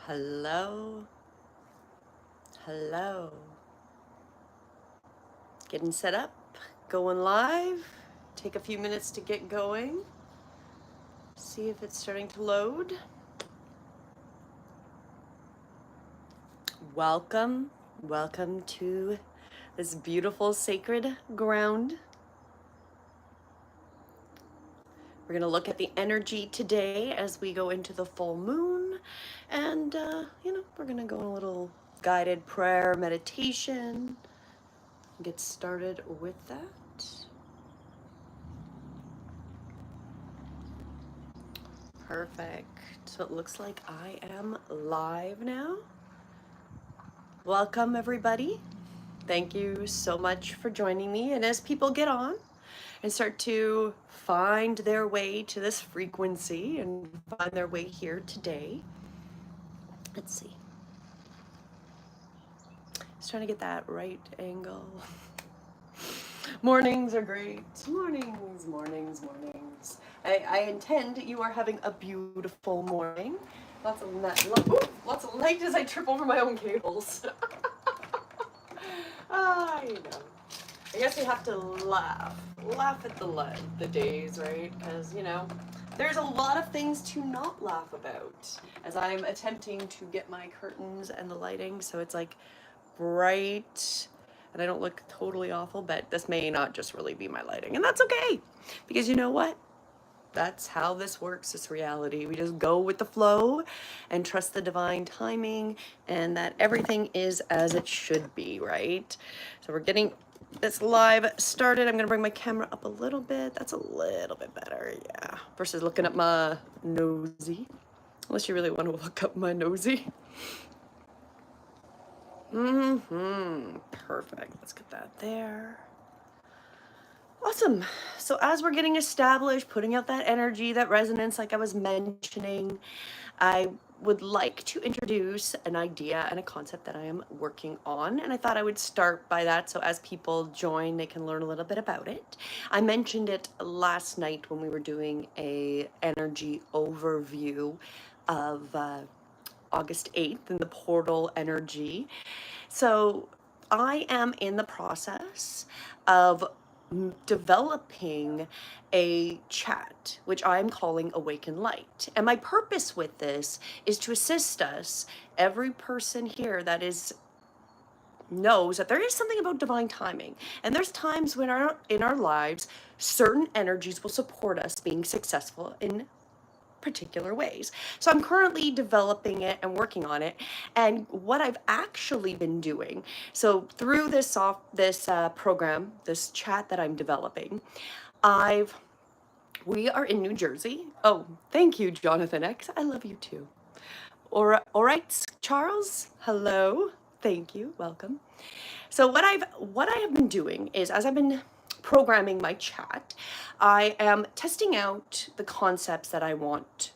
Hello, hello. Getting set up, going live. Take a few minutes to get going. See if it's starting to load. Welcome to this beautiful sacred ground. We're going to look at the energy today as we go into the full moon. And, we're going to go on a little guided prayer meditation. Get started with that. Perfect. So it looks like I am live now. Welcome, everybody. Thank you so much for joining me. And as people get on and start to find their way to this frequency and find their way here today, let's see. Just trying to get that right angle. Mornings are great. Mornings. I intend you are having a beautiful morning. Lots of light as I trip over my own cables. I know. I guess we have to laugh at the days, right? Because, there's a lot of things to not laugh about as I'm attempting to get my curtains and the lighting so it's like bright and I don't look totally awful, but this may not just really be my lighting, and that's okay, because you know what? That's how this works. It's reality. We just go with the flow and trust the divine timing and that everything is as it should be, right? So we're getting this live started. I'm going to bring my camera up a little bit. That's a little bit better, yeah. Versus looking at my nosy. Unless you really want to look up my nosy. Perfect. Let's get that there. Awesome. So as we're getting established, putting out that energy, that resonance, like I was mentioning, I would like to introduce an idea and a concept that I am working on. And I thought I would start by that. So as people join, they can learn a little bit about it. I mentioned it last night when we were doing a energy overview of August 8th and the portal energy. So I am in the process of developing a chat, which I'm calling Awaken Light. And my purpose with this is to assist us, every person here that knows that there is something about divine timing. And there's times when in our lives, certain energies will support us being successful in particular ways. So I'm currently developing it and working on it. And what I've actually been doing, so through this program, this chat that I'm developing, we are in New Jersey. Oh, thank you, Jonathan X. I love you too. All right, Charles. Hello. Thank you. Welcome. So what I have been doing is, as I've been programming my chat, I am testing out the concepts that I want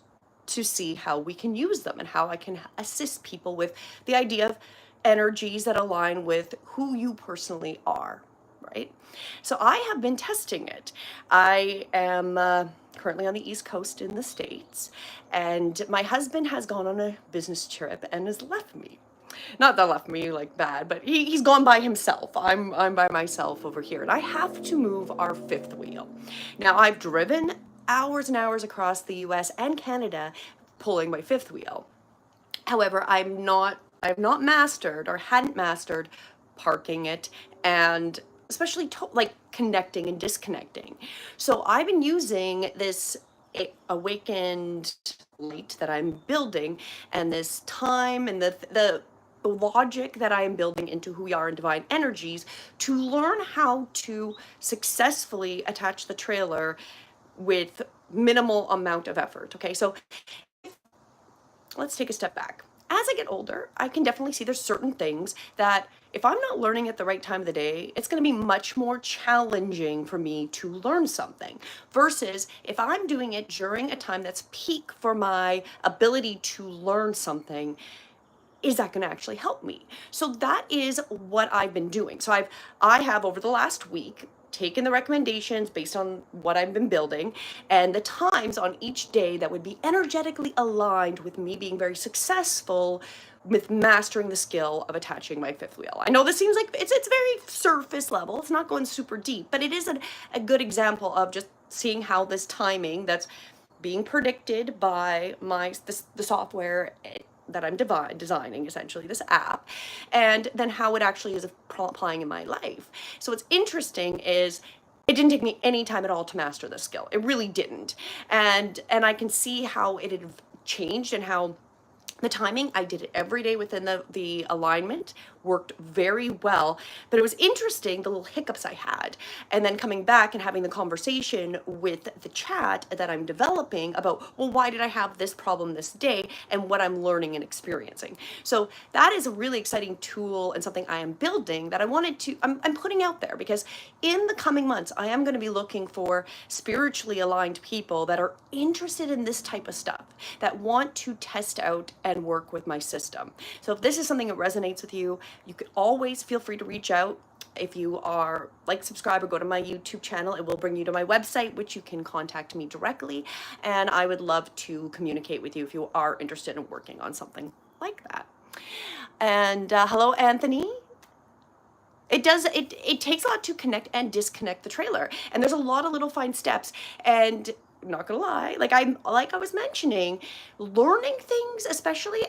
to see how we can use them and how I can assist people with the idea of energies that align with who you personally are, right? So I have been testing it. I am currently on the East Coast in the States, and my husband has gone on a business trip and has left me. Not that left me like bad, but he's gone by himself. I'm by myself over here, and I have to move our fifth wheel. Now, I've driven hours and hours across the US and Canada pulling my fifth wheel. However, I've not mastered or hadn't mastered parking it, and especially like connecting and disconnecting. So I've been using this awakened light that I'm building, and this time and the logic that I am building into who we are in divine energies to learn how to successfully attach the trailer with minimal amount of effort. Okay, so let's take a step back. As I get older, I can definitely see there's certain things that if I'm not learning at the right time of the day, it's going to be much more challenging for me to learn something versus if I'm doing it during a time that's peak for my ability to learn something. Is that going to actually help me? So that is what I've been doing. So I have over the last week taken the recommendations based on what I've been building and the times on each day that would be energetically aligned with me being very successful with mastering the skill of attaching my fifth wheel. I know this seems like it's very surface level. It's not going super deep, but it is a good example of just seeing how this timing that's being predicted by the software that I'm designing, essentially this app, and then how it actually is applying in my life. So what's interesting is it didn't take me any time at all to master this skill. It really didn't. And I can see how it had changed and how the timing, I did it every day within the alignment, worked very well. But it was interesting, the little hiccups I had. And then coming back and having the conversation with the chat that I'm developing about, well, why did I have this problem this day and what I'm learning and experiencing. So that is a really exciting tool and something I am building that I wanted to, I'm putting out there, because in the coming months, I am going to be looking for spiritually aligned people that are interested in this type of stuff, that want to test out and work with my system. So if this is something that resonates with you, you could always feel free to reach out. If you are subscribe or go to my YouTube channel, it will bring you to my website, which you can contact me directly. And I would love to communicate with you if you are interested in working on something like that. And hello, Anthony. It takes a lot to connect and disconnect the trailer. And there's a lot of little fine steps. And I'm not gonna lie, like I was mentioning, learning things, especially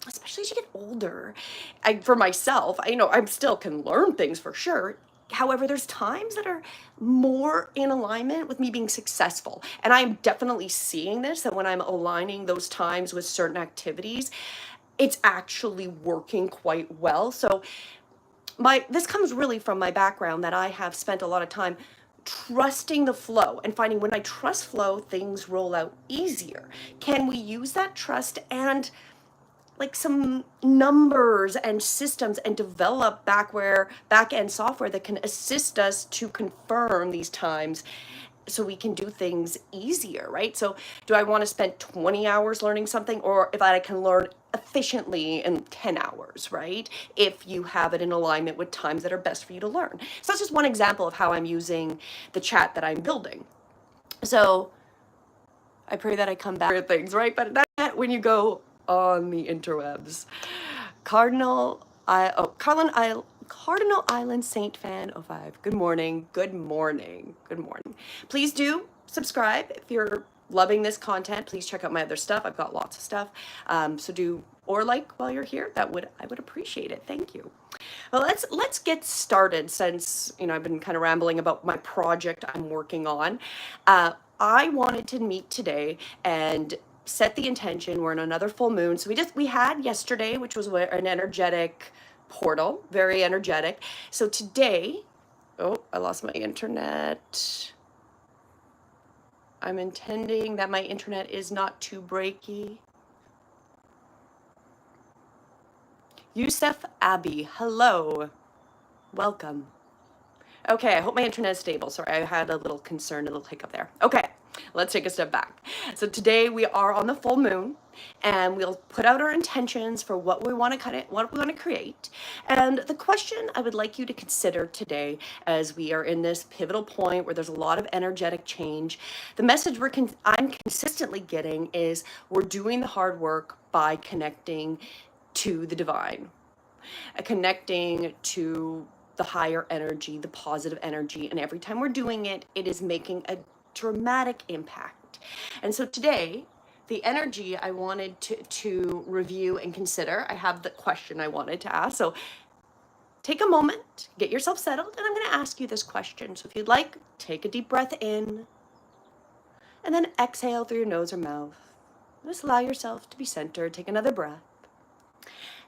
as you get older. For myself, I still can learn things for sure. However, there's times that are more in alignment with me being successful. And I'm definitely seeing this, that when I'm aligning those times with certain activities, it's actually working quite well. So this comes really from my background, that I have spent a lot of time trusting the flow and finding when I trust flow, things roll out easier. Can we use that trust and some numbers and systems and develop back end software that can assist us to confirm these times so we can do things easier, right? So do I want to spend 20 hours learning something, or if I can learn efficiently in 10 hours, right? If you have it in alignment with times that are best for you to learn. So that's just one example of how I'm using the chat that I'm building. So I pray that I come back to things, right? But that when you go on the interwebs. Cardinal Island Saint Fan 05. Good morning. Good morning. Good morning. Please do subscribe if you're loving this content. Please check out my other stuff. I've got lots of stuff. So do or while you're here. I would appreciate it. Thank you. Well, let's get started, since I've been kind of rambling about my project I'm working on. I wanted to meet today and set the intention. We're in another full moon. So we had yesterday, which was an energetic portal, very energetic. So today, oh, I lost my internet. I'm intending that my internet is not too breaky. Yusuf Abbey, hello. Welcome. Okay, I hope my internet is stable. Sorry, I had a little concern, a little hiccup there. Okay, let's take a step back. So today we are on the full moon, and we'll put out our intentions for what we want to create. And the question I would like you to consider today, as we are in this pivotal point where there's a lot of energetic change, the message I'm consistently getting is we're doing the hard work by connecting to the divine, connecting to the higher energy, the positive energy. And every time we're doing it, it is making a dramatic impact. And so today, the energy I wanted to review and consider, I have the question I wanted to ask. So take a moment, get yourself settled, and I'm going to ask you this question. So if you'd like, take a deep breath in, and then exhale through your nose or mouth. Just allow yourself to be centered. Take another breath.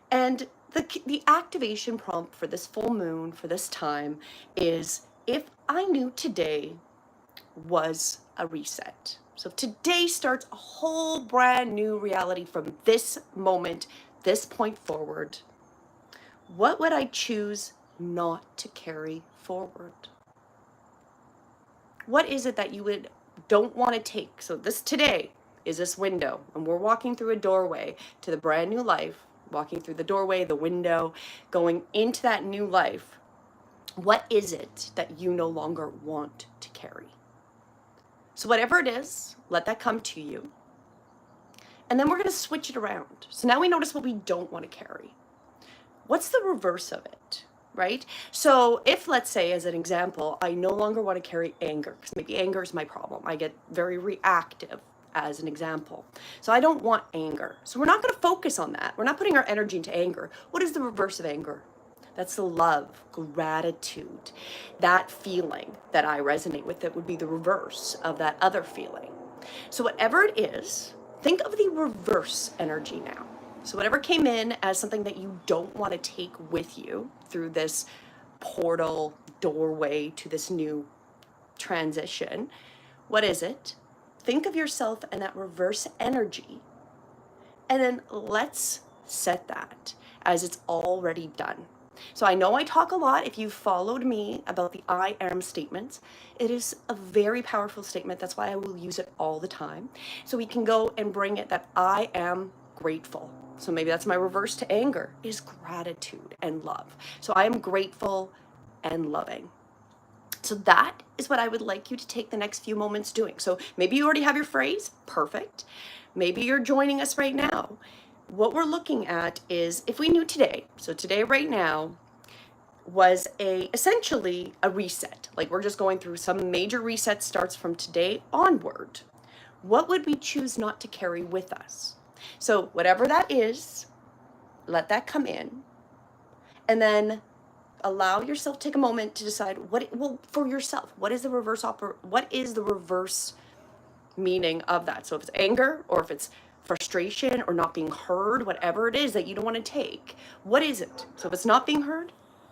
And the activation prompt for this full moon, for this time, is if I knew today was a reset. So if today starts a whole brand new reality from this moment, this point forward, what would I choose not to carry forward? What is it that you don't want to take? So today is this window, and we're walking through a doorway to the brand new life. Walking through the doorway, the window, going into that new life. What is it that you no longer want to carry? So whatever it is, let that come to you. And then we're going to switch it around. So now we notice what we don't want to carry. What's the reverse of it, right? So if, let's say, as an example, I no longer want to carry anger, because maybe anger is my problem. I get very reactive, as an example. So I don't want anger. So we're not going to focus on that. We're not putting our energy into anger. What is the reverse of anger? That's the love, gratitude. That feeling that I resonate with, that would be the reverse of that other feeling. So whatever it is, think of the reverse energy now. So whatever came in as something that you don't want to take with you through this portal doorway to this new transition, what is it? Think of yourself and that reverse energy, and then let's set that as it's already done. So I know I talk a lot, if you've followed me, about the I am statements. It is a very powerful statement. That's why I will use it all the time. So we can go and bring it that I am grateful. So maybe that's my reverse to anger, is gratitude and love. So I am grateful and loving. So that is what I would like you to take the next few moments doing. So maybe you already have your phrase, perfect. Maybe you're joining us right now. What we're looking at is, if we knew today, so today right now was essentially a reset. Like we're just going through some major reset, starts from today onward. What would we choose not to carry with us? So whatever that is, let that come in, and then allow yourself, take a moment to decide for yourself, what is the reverse meaning of that? So if it's anger, or if it's frustration, or not being heard, whatever it is that you don't want to take, what is it? So if it's not being heard,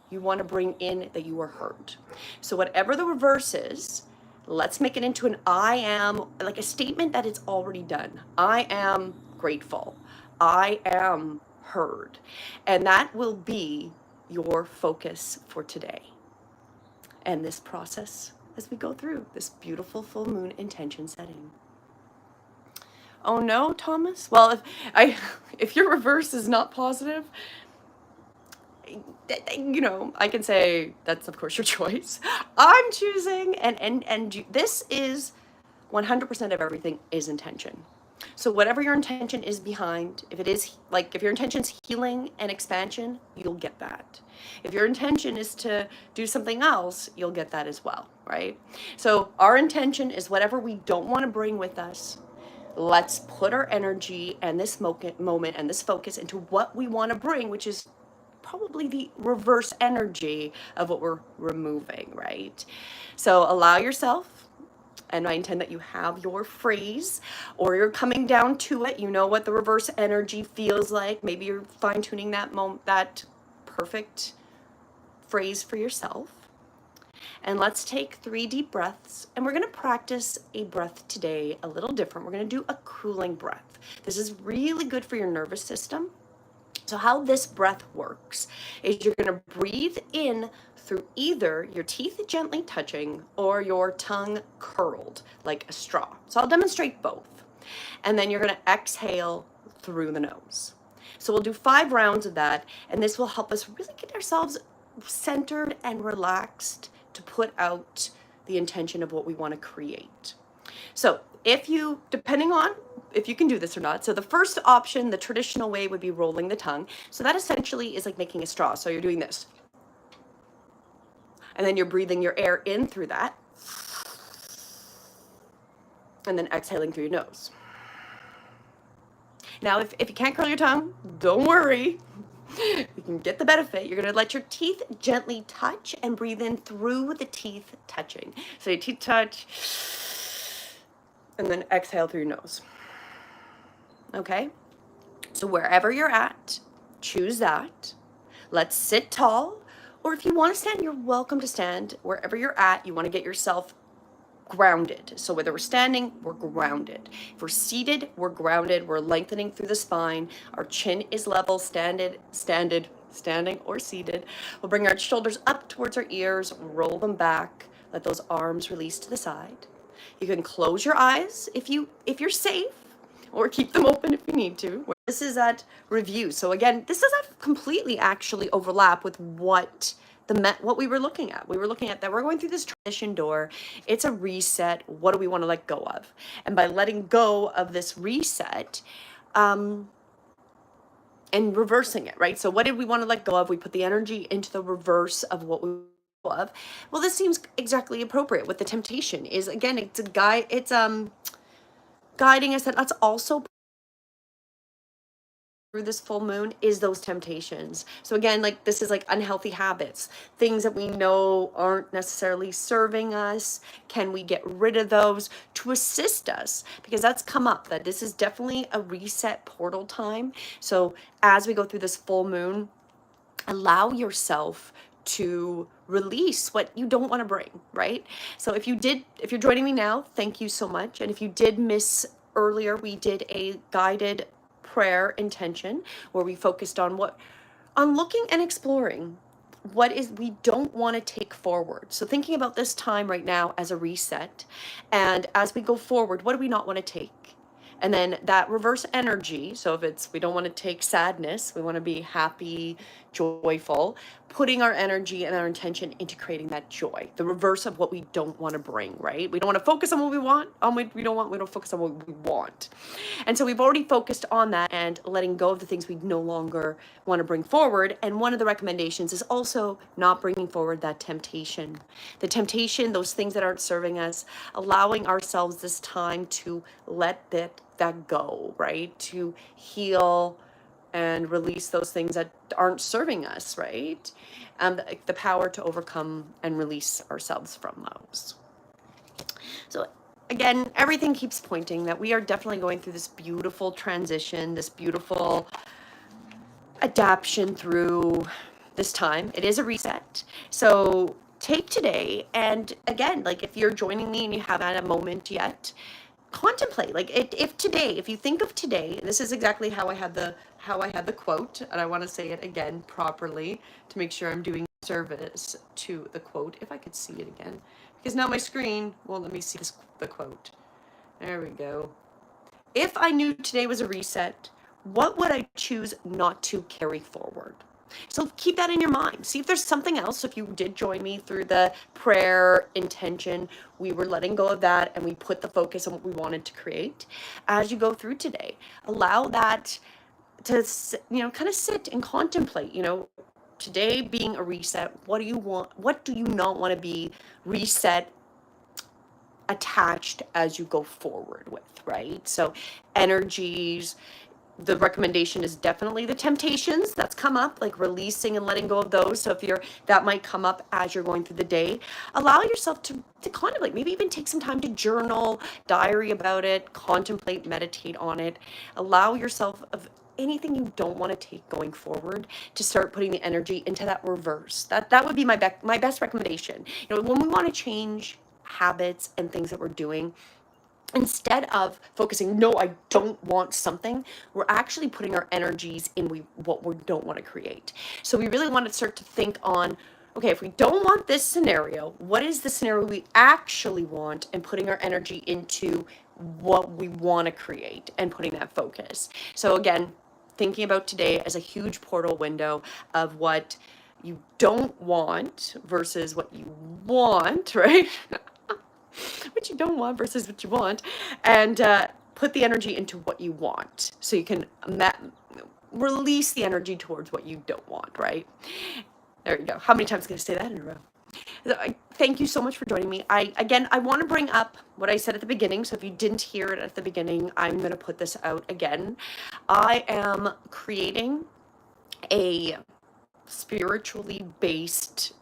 you want to bring in that you are heard. So whatever the reverse is, let's make it into an I am, like a statement that it's already done. I am grateful. I am heard. And that will be your focus for today and this process as we go through this beautiful full moon intention setting. Oh no, Thomas? Well, if your reverse is not positive, I can say that's of course your choice. I'm choosing, and this is 100% of everything is intention. So whatever your intention is behind, if your intention is healing and expansion, you'll get that. If your intention is to do something else, you'll get that as well, right? So our intention is whatever we don't want to bring with us. Let's put our energy and this moment and this focus into what we want to bring, which is probably the reverse energy of what we're removing, right? So allow yourself, and I intend that you have your phrase, or you're coming down to it. You know what the reverse energy feels like. Maybe you're fine-tuning that perfect phrase for yourself. And let's take 3 deep breaths, and we're going to practice a breath today a little different. We're going to do a cooling breath. This is really good for your nervous system. So how this breath works is you're going to breathe in through either your teeth gently touching or your tongue curled like a straw. So I'll demonstrate both. And then you're going to exhale through the nose. So we'll do 5 rounds of that, and this will help us really get ourselves centered and relaxed to put out the intention of what we want to create. So depending on if you can do this or not. So the first option, the traditional way, would be rolling the tongue. So that essentially is like making a straw. So you're doing this. And then you're breathing your air in through that. And then exhaling through your nose. Now, if you can't curl your tongue, don't worry. You can get the benefit. You're going to let your teeth gently touch and breathe in through the teeth touching. So your teeth touch, and then exhale through your nose. Okay? So wherever you're at, choose that. Let's sit tall. Or if you want to stand, you're welcome to stand. Wherever you're at, you want to get yourself grounded. So whether we're standing, we're grounded. If we're seated, we're grounded. We're lengthening through the spine. Our chin is level, standing or seated. We'll bring our shoulders up towards our ears, roll them back. Let those arms release to the side. You can close your eyes if you're safe, or keep them open if you need to. This is at review. So again, this doesn't completely actually overlap with what what we were looking at. We were looking at that we're going through this transition door. It's a reset. What do we want to let go of? And by letting go of this reset, and reversing it, right? So what did we want to let go of? We put the energy into the reverse of what we of. Well, this seems exactly appropriate with the temptation. Is again, it's a guide. It's guiding us, that that's also through this full moon is those temptations. So again, like this is like unhealthy habits, things that we know aren't necessarily serving us. Can we get rid of those to assist us? Because that's come up, that this is definitely a reset portal time. So as we go through this full moon, allow yourself to release what you don't want to bring, right? So if you're joining me now, thank you so much. And if you did miss earlier, we did a guided prayer intention where we focused on looking and exploring what is we don't want to take forward. So thinking about this time right now as a reset, and as we go forward, what do we not want to take? And then that reverse energy, so if we don't want to take sadness, we want to be happy, joyful, putting our energy and our intention into creating that joy, the reverse of what we don't want to bring, right? We don't want to focus on what we want, we don't focus on what we want. And so we've already focused on that and letting go of the things we no longer want to bring forward. And one of the recommendations is also not bringing forward that temptation. The temptation, those things that aren't serving us, allowing ourselves this time to let that go, right? To heal and release those things that aren't serving us, right? The power to overcome and release ourselves from those. So again, everything keeps pointing that we are definitely going through this beautiful transition, this beautiful adaptation through this time. It is a reset. So take today, and again, like if you're joining me and you haven't had a moment yet, contemplate, like if you think of today, this is exactly how I had the quote, and I want to say it again properly to make sure I'm doing service to the quote, if I could see it again, because now my screen won't let me see the quote. There we go. If I knew today was a reset, what would I choose not to carry forward? So keep that in your mind. See if there's something else. If you did join me through the prayer intention, we were letting go of that and we put the focus on what we wanted to create. As you go through today, allow that to, kind of sit and contemplate, today being a reset. What do you want? What do you not want to be reset attached as you go forward with, right? So energies, the recommendation is definitely the temptations that's come up, like releasing and letting go of those. So that might come up as you're going through the day. Allow yourself to contemplate, maybe even take some time to journal, diary about it, contemplate, meditate on it. Allow yourself of anything you don't want to take going forward to start putting the energy into that reverse. That would be my best recommendation. When we want to change habits and things that we're doing, instead of focusing, no, I don't want something, we're actually putting our energies in what we don't want to create. So we really want to start to think on, okay, if we don't want this scenario, what is the scenario we actually want, and putting our energy into what we want to create and putting that focus. So again, thinking about today as a huge portal window of what you don't want versus what you want, right? What you don't want versus what you want, and put the energy into what you want, so you can release the energy towards what you don't want, right? There you go. How many times can I say that in a row? Thank you so much for joining me. I want to bring up what I said at the beginning, so if you didn't hear it at the beginning, I'm going to put this out again. I am creating a spiritually based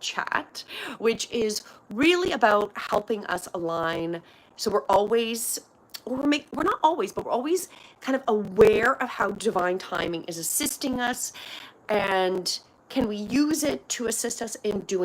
chat, which is really about helping us align. So we're not always, but we're always kind of aware of how divine timing is assisting us, and can we use it to assist us in doing